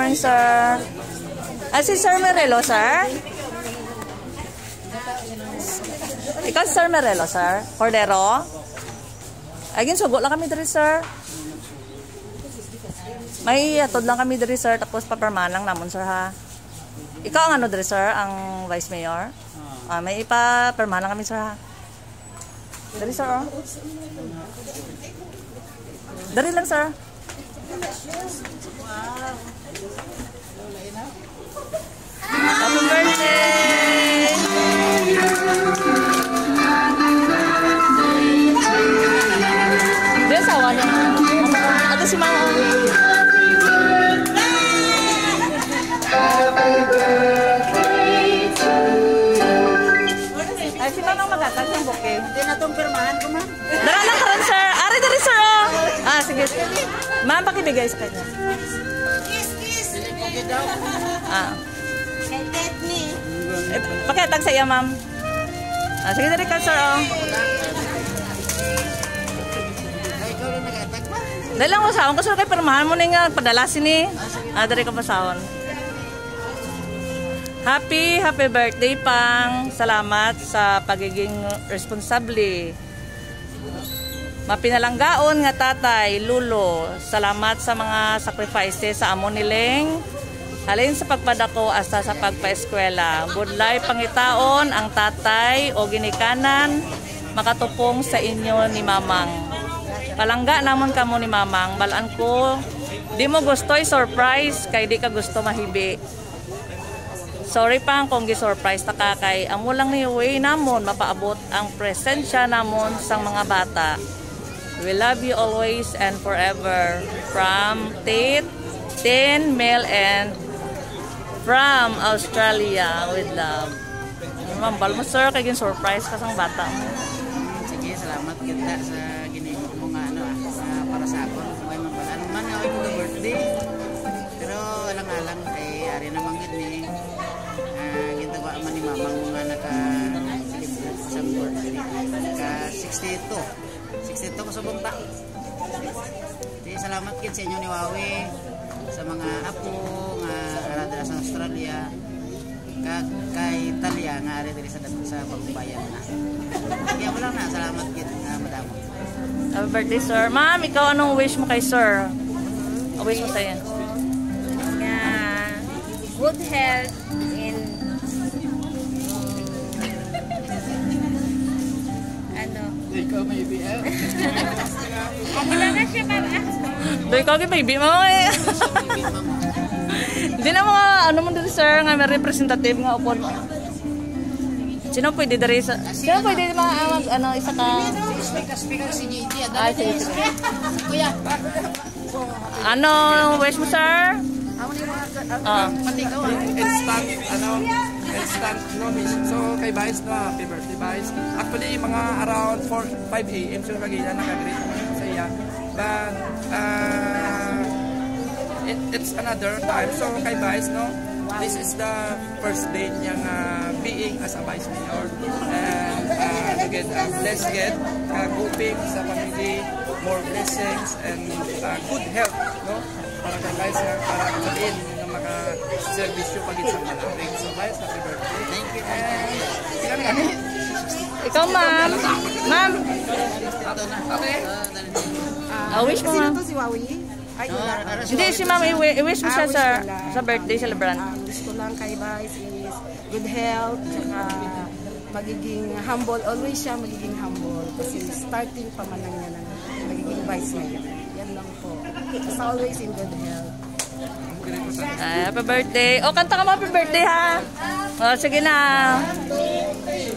morning, sir. Si Sir Merelo, sir? Ikaw, Sir Merelo, sir? Cordero? Ay, sugo lang kami diri, sir. May atod lang kami diri, sir. Tapos paperman lang namon, sir, ha? Ikaw ang ano diri, sir? Ang Vice Mayor? May ipa-perman lang kami, sir, ha? Dali, sir, oh. Dali lang, sir. Happy birthday! Dali, sawa niya. Ato si Mama. Ay, si Mama magatag ng buke. Hindi na itong pirmahan ko, ma'am. Dara lang karon, sir. Ari, dali, sir, oh. Sige. Ma'am, pakibigay sa kanya. Kiss. Kay Tetni. Pakitag sa iya, ma'am. Sige, dali ka, sir, oh. Ikaw lang nag-atag pa. Dali lang ko sawon. Kasi kay permahan mo na nga. Padalasin eh. Dali ka pa sawon. Happy birthday, Pang. Salamat sa pagiging responsable. Mapinalanggaon nga tatay, lulo. Salamat sa mga sacrifices sa amon niling. Halin sa pagpadako hasta sa pagpaeskwela. Budlay pangitaon ang tatay o ginikanan makatupong sa inyo ni Mamang. Palangga namon kamo ni Mamang. Balaan ko, di mo gusto'y surprise kay di ka gusto mahibi. Sorry, Pang, kung gi-surprise ta ka kay amo lang ni way namon mapaabot ang presensya namon sang mga bata. We love you always and forever. From Tate, Tin, Mel, and from Australia with love. Ma'am, bal mo, sir, kay gin-surprise ka sang bata mo. Sige, salamat kita sa ginigok mo nga para sa ako. May mabalaan man nga ako yung birthday. Pero alang-alang kay ari namang gini. Ginagawa man ni Mamang mga naka-celebrate sa birthday. Ka-62. 62 ko sa bunta. Salamat kit sa inyo ni Wawi. Sa mga apo nga aradala sa Australia. Kay Italia nga ari diri sa pagbayan na. Kaya wala na, salamat kit nga madamo. Happy birthday, sir. Ma'am, ikaw anong wish mo kay sir? Ang wish mo sa'yo? Good health in Ikaw may BL. wala na siya para Do ikaw kay baby mo eh. Hindi na mga ano mo dito, sir, nga may representative nga upon mo. Sino pwede dari sa sino pwede mga ano isa ka Speaker si JT. sige. Kuya. Ano wish mo, sir? Instant nomis. So kay Vice na happy birthday, Vice. Actually mga around 5 AM so magila naka-greet sa iya. But it's another time. So kay Vice, no, this is the first day niya being as a Vice Mayor. And again, let's get coping sa family, more blessings and good health, no? Para kay Vice, para sabihin na maka-servisyo pagit sa malapit. So Vice, happy birthday. Thank you. Ikaw, ma'am. Ma'am. Okay. Wish mo, ma'am. Si Wawi? Ay, Hindi, si ma'am, i-wish mo siya sa birthday celebrant. Wish ko lang kay Vice is good health, saka magiging humble. Always siya magiging humble. Kasi starting pa man lang niya ng magiging Vice Mayor. Yan lang po. Just always in good health. Happy birthday. O, kanta ka mo happy birthday, ha? O, sige na. Happy birthday.